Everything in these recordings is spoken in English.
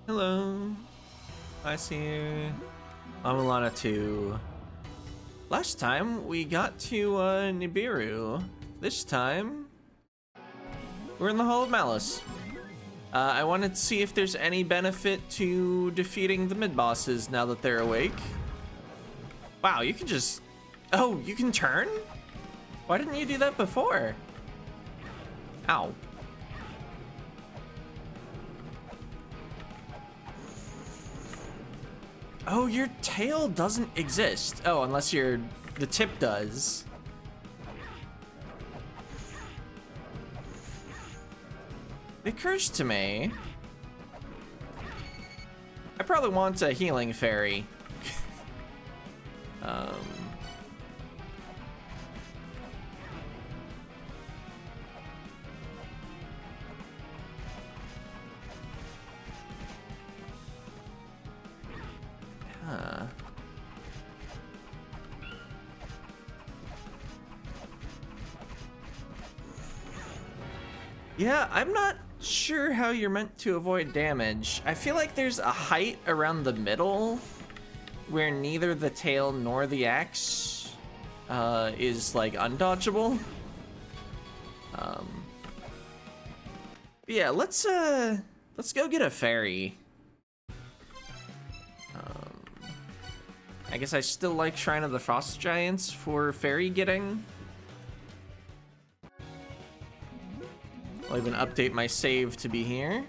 Hello. I see you. La-Mulana 2. Last time we got to Nibiru. This time we're in the Hall of Malice. I wanted to see if there's any benefit to defeating the mid-bosses now that they're awake. Wow, you can just... Oh, you can turn? Why didn't you do that before? Ow. Oh, your tail doesn't exist. Oh, unless the tip does. It occurs to me, I probably want a healing fairy. Huh. Yeah, I'm not sure how you're meant to avoid damage. I feel like there's a height around the middle where neither the tail nor the axe is like undodgeable. Yeah, let's go get a fairy. I guess I still like Shrine of the Frost Giants for fairy getting. I'll even update my save to be here.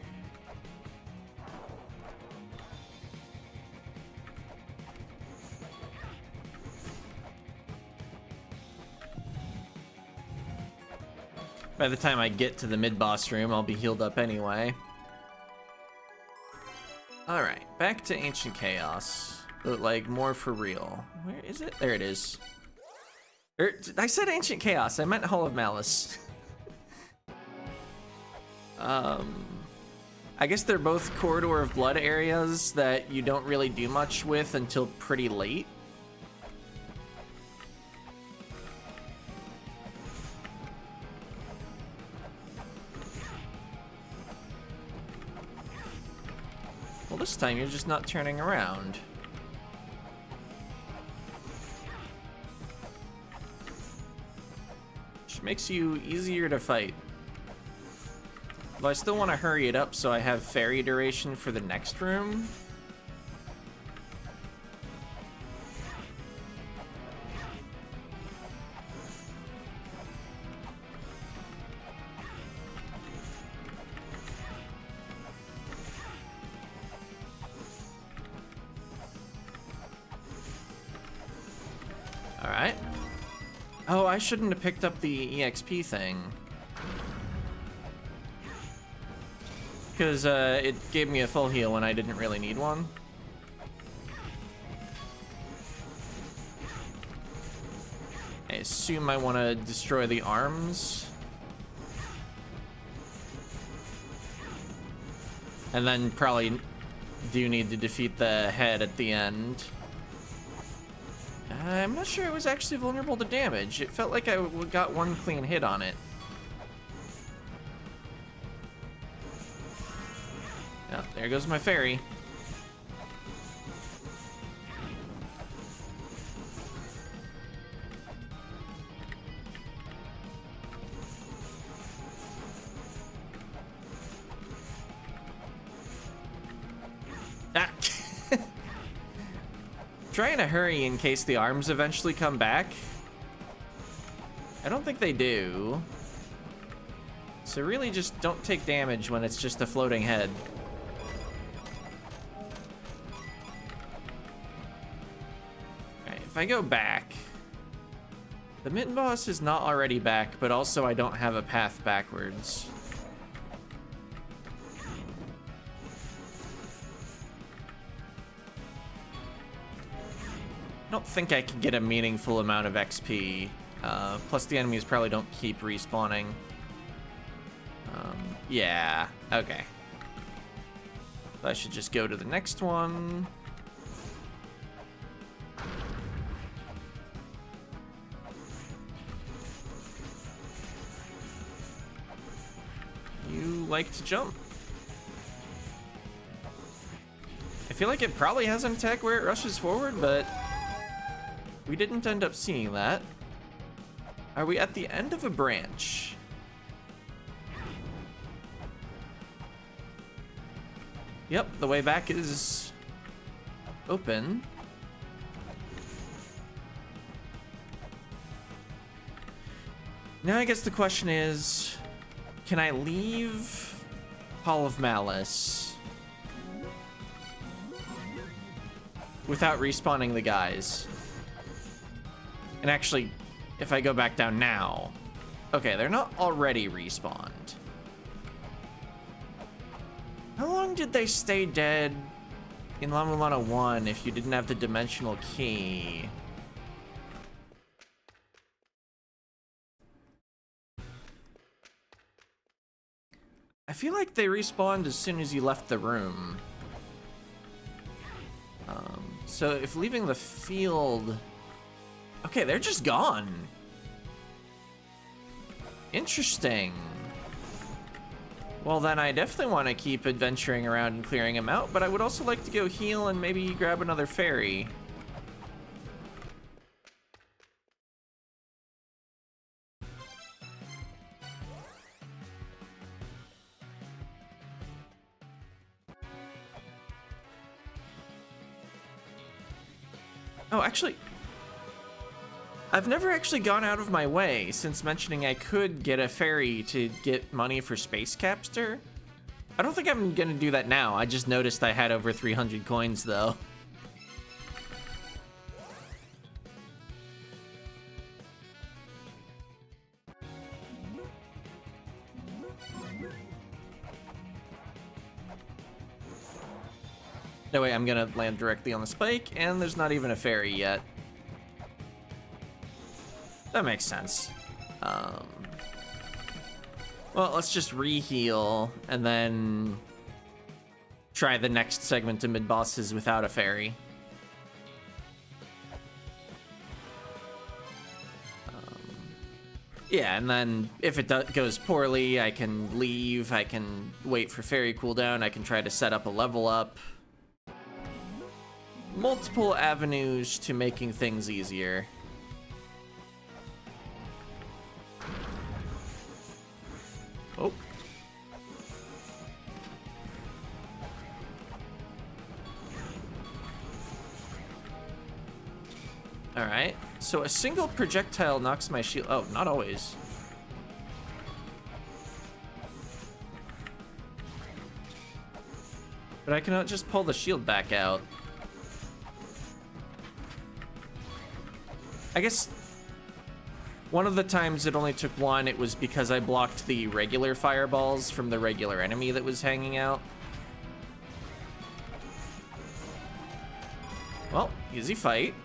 By the time I get to the mid-boss room, I'll be healed up anyway. Alright, back to Ancient Chaos. But, like, more for real. Where is it? There it is. I said Ancient Chaos, I meant Hall of Malice. I guess they're both Corridor of Blood areas that you don't really do much with until pretty late. Well, this time you're just not turning around. Which makes you easier to fight. But I still want to hurry it up so I have fairy duration for the next room. All right. Oh, I shouldn't have picked up the EXP thing. Because it gave me a full heal when I didn't really need one. I assume I want to destroy the arms. And then probably do need to defeat the head at the end. I'm not sure it was actually vulnerable to damage. It felt like I got one clean hit on it. Oh, there goes my fairy. Ah. Trying to hurry in case the arms eventually come back. I don't think they do. So really just don't take damage when it's just a floating head. If I go back, the mid boss is not already back, but also I don't have a path backwards. I don't think I can get a meaningful amount of XP. Plus the enemies probably don't keep respawning. Yeah, okay. I should just go to the next one. You like to jump. I feel like it probably has an attack where it rushes forward, but we didn't end up seeing that. Are we at the end of a branch? Yep, the way back is open. Now I guess the question is, can I leave Hall of Malice without respawning the guys? And actually, if I go back down now, okay, they're not already respawned. How long did they stay dead in La-Mulana 1 if you didn't have the dimensional key? I feel like they respawned as soon as you left the room. So if leaving the field... Okay, they're just gone. Interesting. Well, then I definitely want to keep adventuring around and clearing them out, but I would also like to go heal and maybe grab another fairy. Oh, actually, I've never actually gone out of my way since mentioning I could get a fairy to get money for Space Capster. I don't think I'm gonna do that now. I just noticed I had over 300 coins though. No way, I'm gonna land directly on the spike, and there's not even a fairy yet. That makes sense. Well, let's just re-heal, and then try the next segment of mid-bosses without a fairy. Yeah, and then if it goes poorly, I can leave, I can wait for fairy cooldown, I can try to set up a level up. Multiple avenues to making things easier. Oh. Alright, so a single projectile knocks my shield. Oh, not always. But I cannot just pull the shield back out. I guess one of the times it only took one, it was because I blocked the regular fireballs from the regular enemy that was hanging out. Well, easy fight.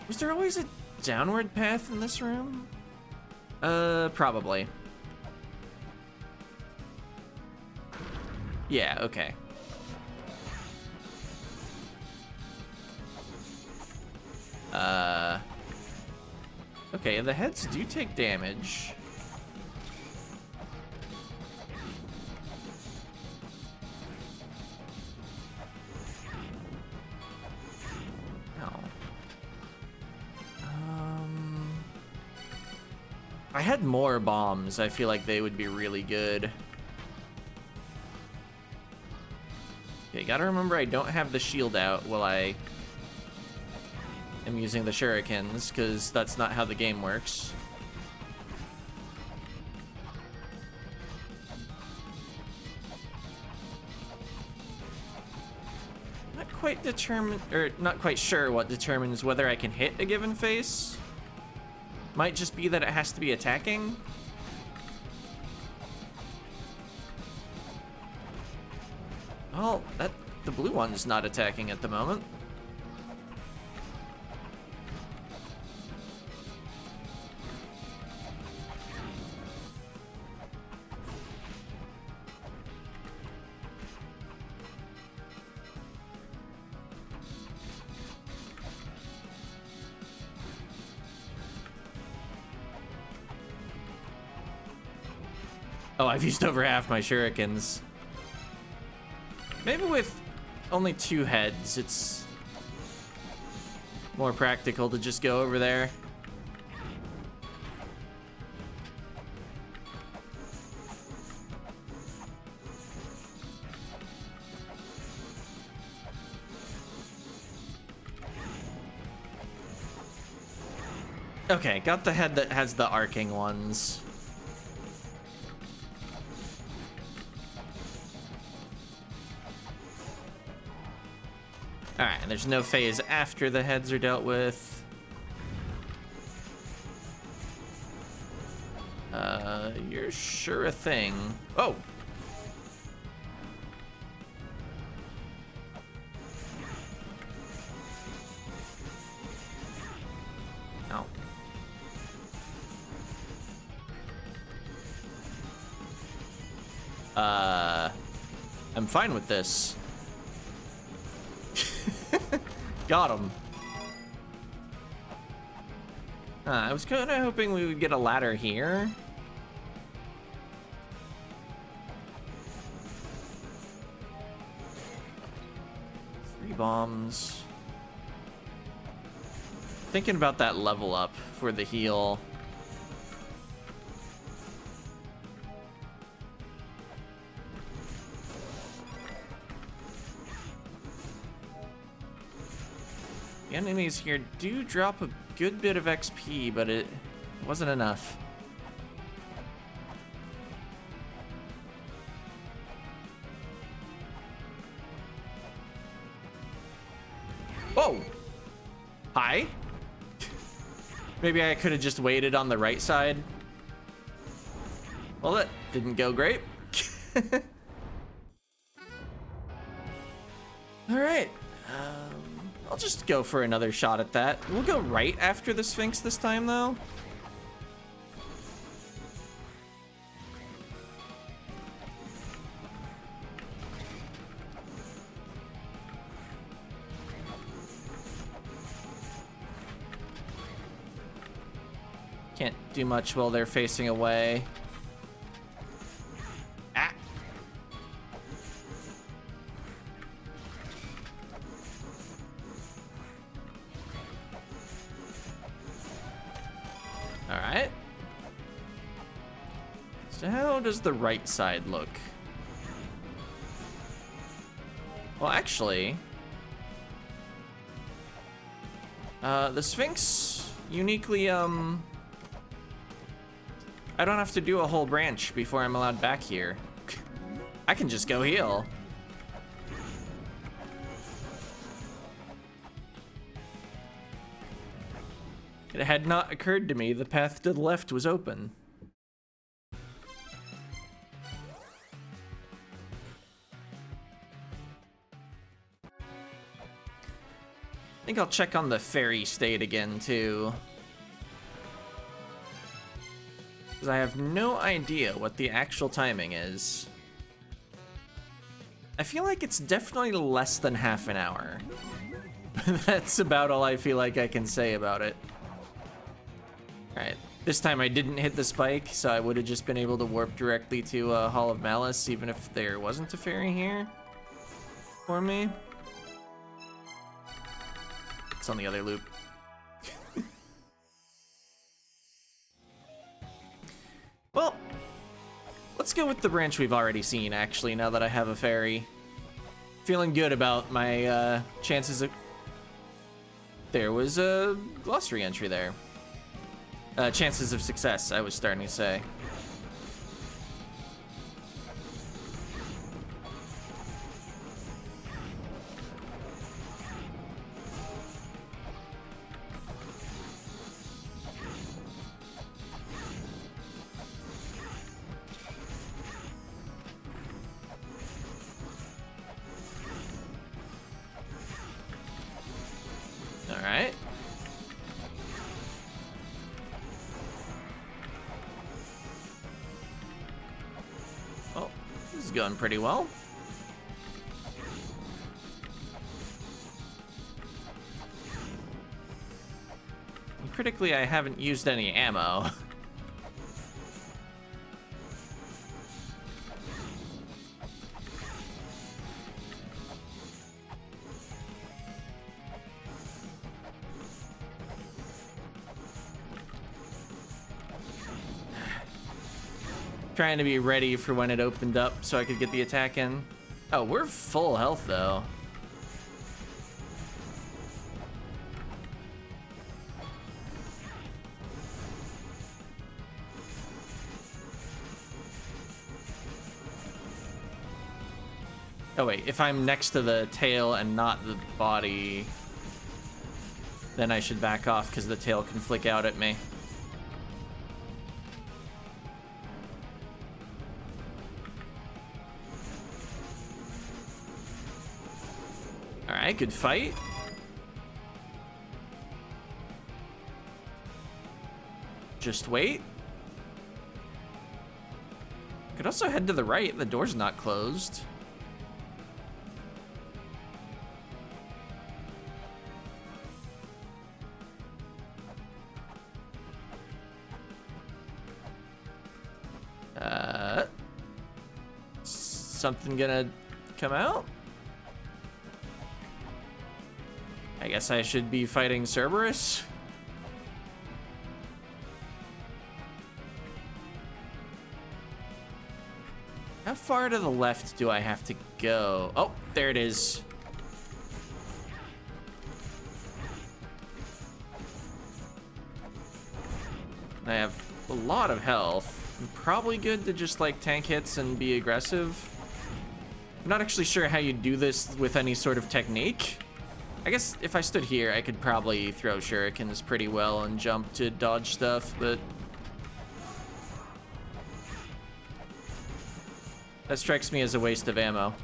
Was there always a downward path in this room? Probably. Yeah, okay. Okay, the heads do take damage. No. I had more bombs. I feel like they would be really good. Okay, gotta remember I don't have the shield out while I am using the shurikens, because that's not how the game works. Not quite determined, or not quite sure what determines whether I can hit a given face. Might just be that it has to be attacking. Well, the blue one's not attacking at the moment. Oh, I've used over half my shurikens. Maybe with only 2 heads, it's more practical to just go over there. Okay, got the head that has the arcing ones. Alright, and there's no phase after the heads are dealt with. You're sure a thing. Oh! Ow. I'm fine with this. Got him. I was kind of hoping we would get a ladder here. Three bombs. Thinking about that level up for the heal. The enemies here do drop a good bit of XP, but it wasn't enough. Whoa! Hi? Maybe I could have just waited on the right side. Well, that didn't go great. All right. I'll just go for another shot at that. We'll go right after the Sphinx this time, though. Can't do much while they're facing away. Ah! Alright. So how does the right side look? Well, actually... the Sphinx uniquely, I don't have to do a whole branch before I'm allowed back here. I can just go heal. It had not occurred to me the path to the left was open. I think I'll check on the fairy state again, too. Because I have no idea what the actual timing is. I feel like it's definitely less than half an hour. That's about all I feel like I can say about it. Alright, this time I didn't hit the spike, so I would have just been able to warp directly to Hall of Malice, even if there wasn't a fairy here for me. It's on the other loop. Well, let's go with the branch we've already seen, actually, now that I have a fairy. Feeling good about my chances of... There was a glossary entry there. Chances of success, I was starting to say. Alright. Well, this is going pretty well. And critically, I haven't used any ammo. Trying to be ready for when it opened up so I could get the attack in. Oh, we're full health though. Oh wait, if I'm next to the tail and not the body, then I should back off because the tail can flick out at me. Alright, good fight. Just wait. Could also head to the right, the door's not closed. Something gonna come out? I guess I should be fighting Cerberus. How far to the left do I have to go? Oh, there it is. I have a lot of health. I'm probably good to just like tank hits and be aggressive. I'm not actually sure how you do this with any sort of technique. I guess if I stood here, I could probably throw shurikens pretty well and jump to dodge stuff, but that strikes me as a waste of ammo.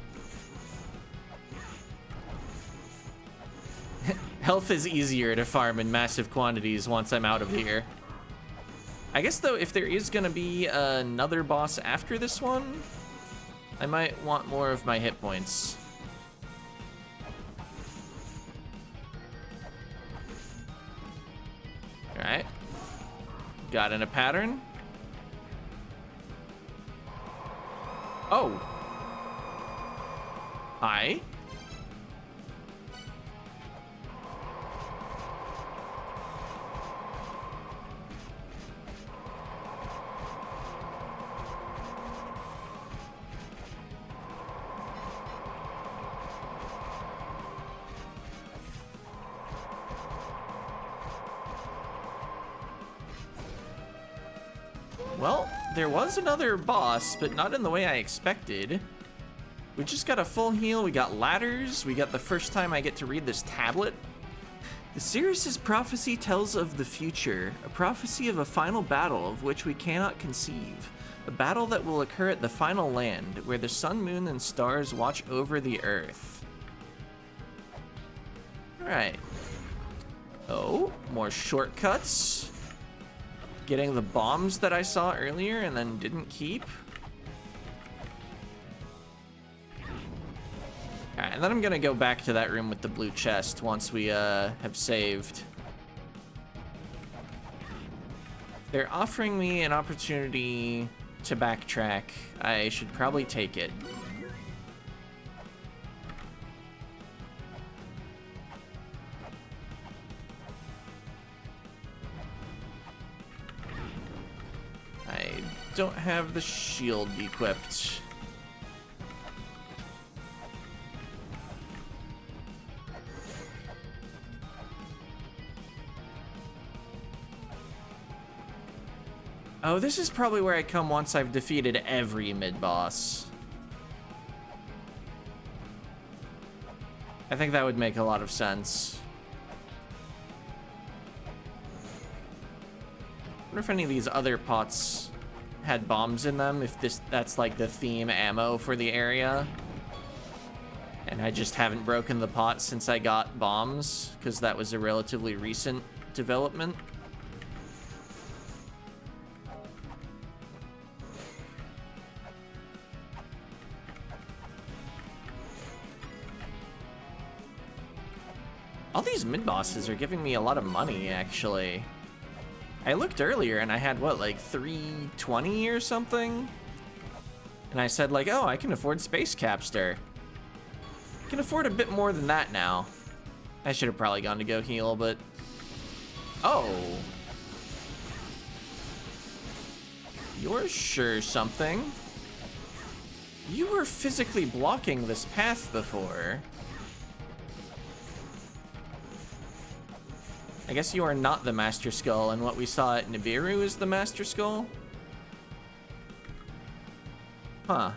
Health is easier to farm in massive quantities once I'm out of here. I guess though, if there is gonna be another boss after this one, I might want more of my hit points. All right, got in a pattern. Oh, hi. Well, there was another boss, but not in the way I expected. We just got a full heal, we got ladders, we got the first time I get to read this tablet. The Sirius's prophecy tells of the future, a prophecy of a final battle of which we cannot conceive. A battle that will occur at the final land, where the sun, moon, and stars watch over the earth. Alright. Oh, more shortcuts. Getting the bombs that I saw earlier and then didn't keep. Alright, and then I'm gonna go back to that room with the blue chest once we have saved. They're offering me an opportunity to backtrack. I should probably take it. Don't have the shield equipped. Oh, this is probably where I come once I've defeated every mid-boss. I think that would make a lot of sense. I wonder if any of these other pots had bombs in them, if that's like the theme ammo for the area. And I just haven't broken the pot since I got bombs, because that was a relatively recent development. All these mid-bosses are giving me a lot of money, actually. I looked earlier and I had, what, like 320 or something? And I said, like, oh, I can afford Space Capster. I can afford a bit more than that now. I should have probably gone to go heal, but... Oh. You're sure something. You were physically blocking this path before. I guess you are not the Master Skull, and what we saw at Nibiru is the Master Skull? Huh.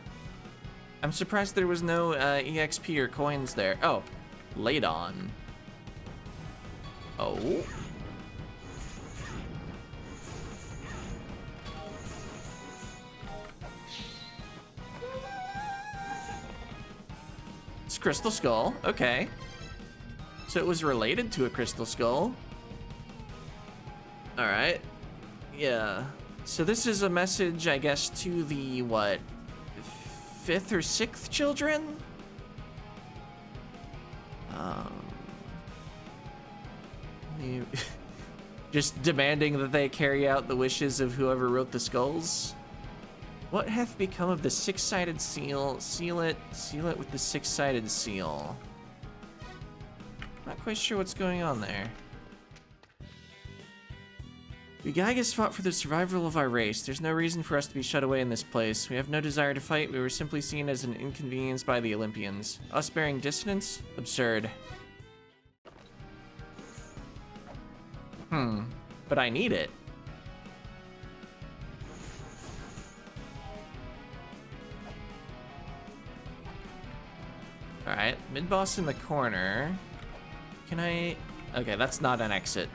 I'm surprised there was no EXP or coins there. Oh, Ladon. Oh. It's Crystal Skull, okay. So it was related to a Crystal Skull. All right, yeah. So this is a message, I guess, to the, what, 5th or 6th children? Just demanding that they carry out the wishes of whoever wrote the skulls. What hath become of the 6-sided seal? Seal it with the 6-sided seal. Not quite sure what's going on there. We Gygas fought for the survival of our race. There's no reason for us to be shut away in this place. We have no desire to fight. We were simply seen as an inconvenience by the Olympians. Us bearing dissonance? Absurd. But I need it. Alright, mid-boss in the corner. Can I... Okay, that's not an exit.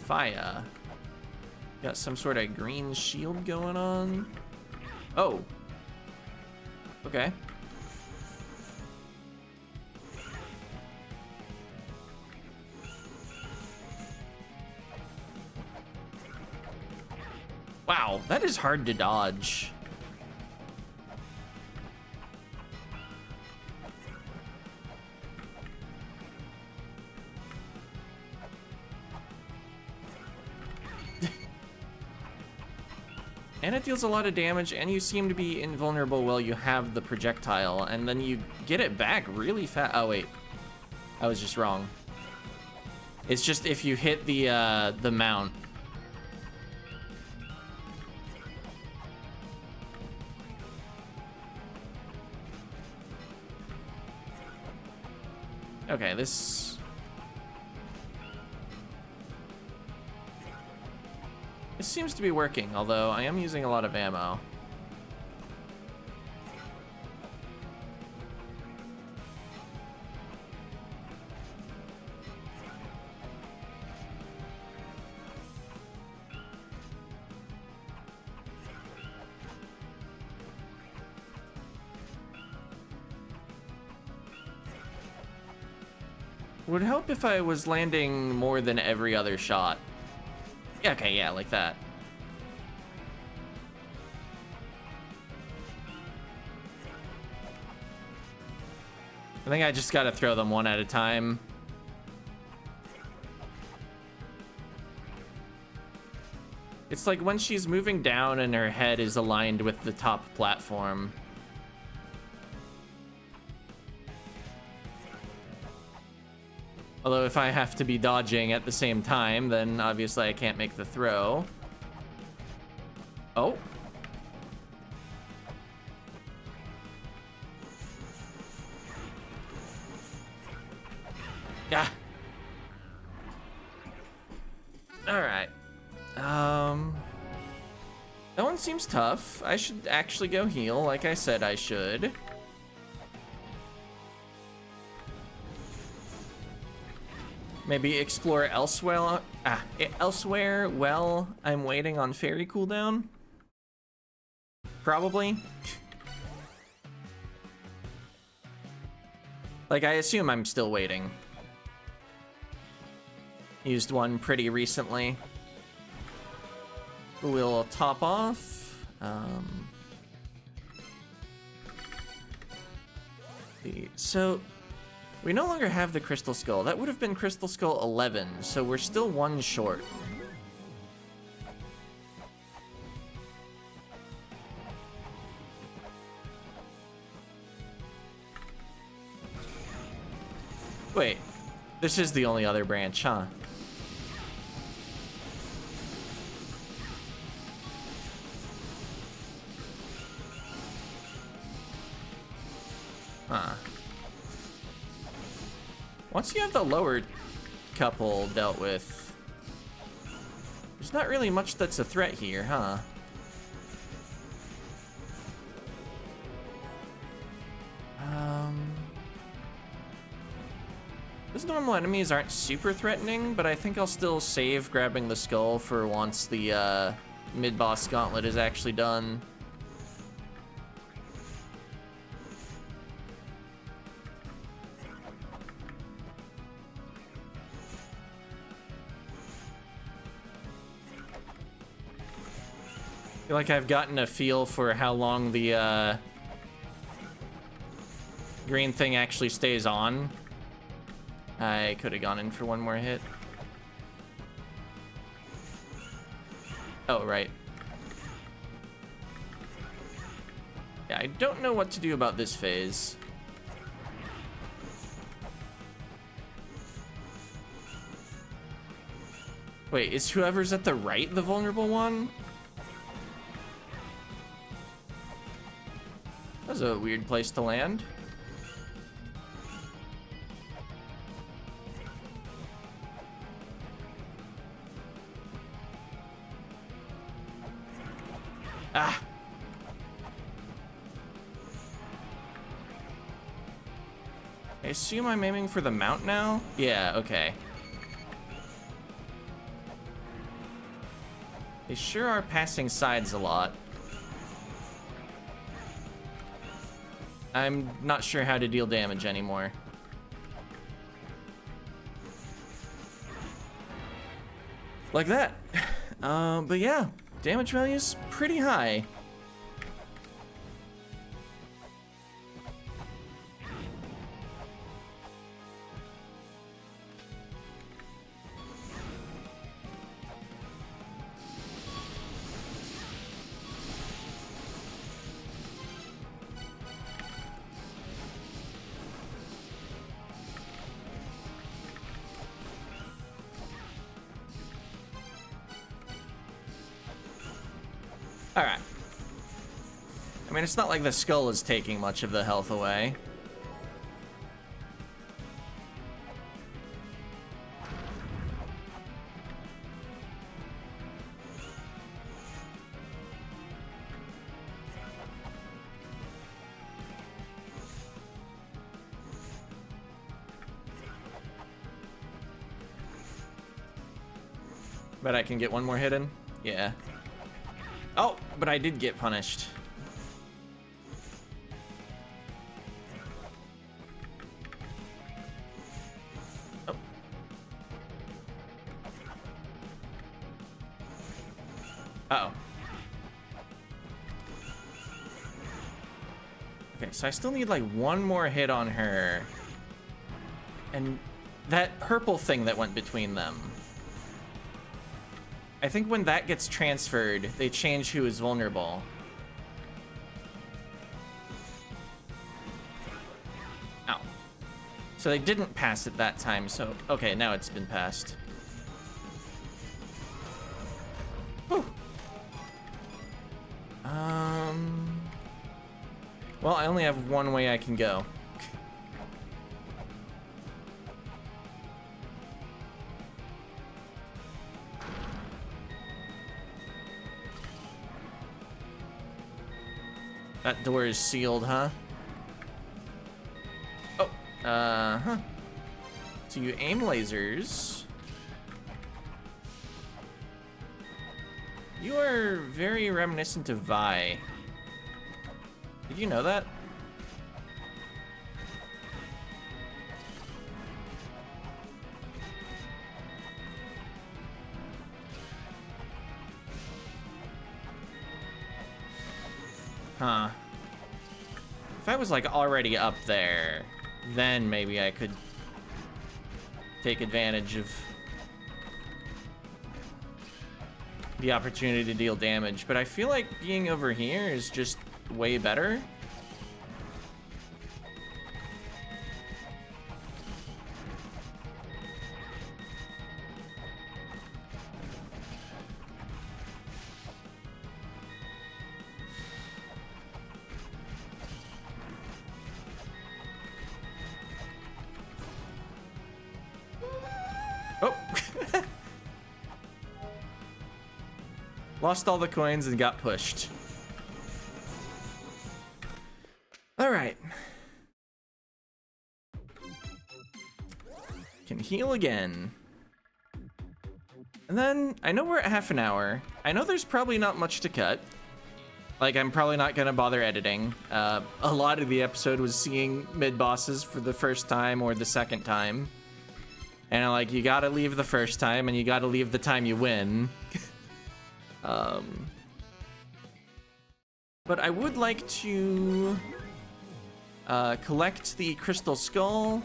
Fire. Got some sort of green shield going on. Oh. Okay. Wow, that is hard to dodge. And it deals a lot of damage, and you seem to be invulnerable while you have the projectile, and then you get it back really fast. Oh wait, I was just wrong. It's just if you hit the mount. Okay, this... This seems to be working, although I am using a lot of ammo. Would help if I was landing more than every other shot. Yeah, okay, yeah, like that. I think I just gotta throw them one at a time. It's like when she's moving down and her head is aligned with the top platform. Although if I have to be dodging at the same time, then obviously I can't make the throw. Oh. Yeah. All right. That one seems tough. I should actually go heal, like I said I should. Maybe explore elsewhere. Elsewhere while I'm waiting on fairy cooldown. Probably. Like, I assume I'm still waiting. Used one pretty recently. We'll top off. So, we no longer have the Crystal Skull. That would have been Crystal Skull 11, so we're still one short. Wait, This is the only other branch, huh? Huh. Once you have the lower couple dealt with, there's not really much that's a threat here, huh? Those normal enemies aren't super threatening, but I think I'll still save grabbing the skull for once the mid-boss gauntlet is actually done. I feel like I've gotten a feel for how long the green thing actually stays on. I could have gone in for one more hit. Oh, right. Yeah, I don't know what to do about this phase. Wait, is whoever's at the right the vulnerable one? That was a weird place to land. Ah! I assume I'm aiming for the mount now? Yeah, okay. They sure are passing sides a lot. I'm not sure how to deal damage anymore. Like that. But yeah, damage value's pretty high. All right. I mean, it's not like the skull is taking much of the health away. But I can get one more hit in? Yeah. Oh, but I did get punished. Oh. Uh-oh. Okay, so I still need like one more hit on her. And that purple thing that went between them. I think when that gets transferred, they change who is vulnerable. Ow. So they didn't pass it that time, so... Okay, now it's been passed. Whew. Well, I only have one way I can go. That door is sealed, huh? Oh, huh. So you aim lasers. You are very reminiscent of Vi. Did you know that? Huh. If I was like already up there, then maybe I could take advantage of the opportunity to deal damage, but I feel like being over here is just way better. Lost all the coins and got pushed. All right. Can heal again. And then, I know we're at half an hour. I know there's probably not much to cut. Like, I'm probably not gonna bother editing. A lot of the episode was seeing mid-bosses for the first time or the second time. And I'm like, you gotta leave the first time and you gotta leave the time you win. But I would like to collect the crystal skull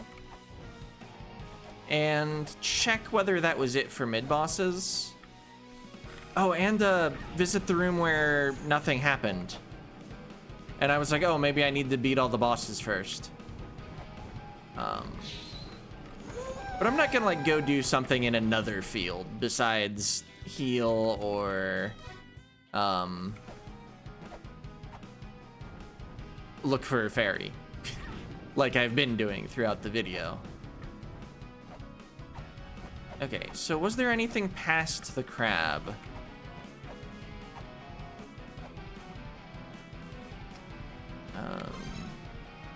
and check whether that was it for mid-bosses. Oh, and visit the room where nothing happened. And I was like, oh, maybe I need to beat all the bosses first. But I'm not gonna like go do something in another field besides heal or look for a fairy like I've been doing throughout the video. Okay, so was there anything past the crab?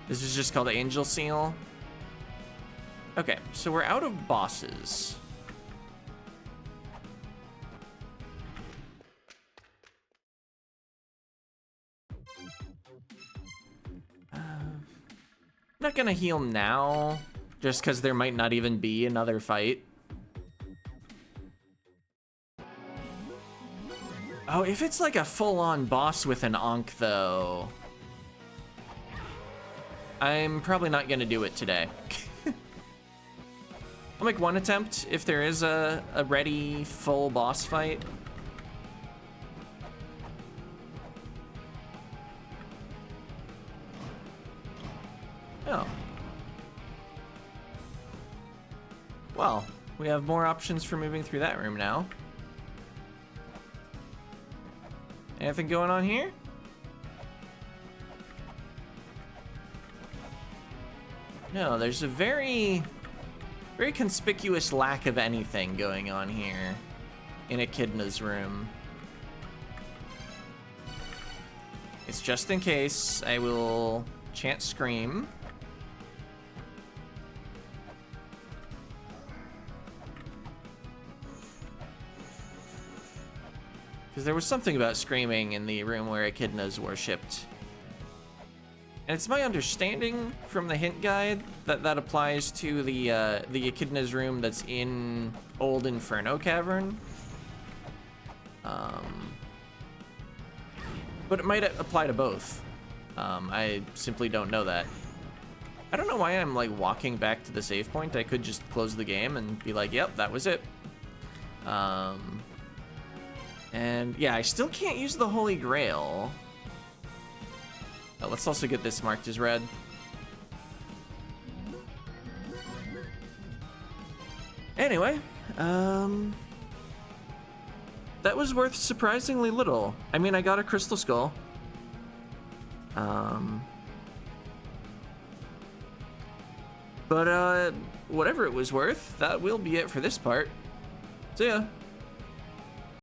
This is just called Angel Seal. Okay, so we're out of bosses. I'm not gonna heal now, just because there might not even be another fight. Oh, if it's like a full-on boss with an Ankh, though, I'm probably not gonna do it today. I'll make one attempt if there is a ready full boss fight. Oh. Well, we have more options for moving through that room now. Anything going on here? No, there's a very conspicuous lack of anything going on here in Echidna's room. It's just in case. I will chant Scream. Because there was something about screaming in the room where Echidna's worshipped. And it's my understanding from the hint guide that that applies to the Echidna's room that's in Old Inferno Cavern. But it might apply to both. I simply don't know that. I don't know why I'm like walking back to the save point. I could just close the game and be like, yep, that was it. And yeah, I still can't use the Holy Grail. Let's also get this marked as red. Anyway, that was worth surprisingly little. I mean, I got a crystal skull. But whatever it was worth, that will be it for this part. See ya.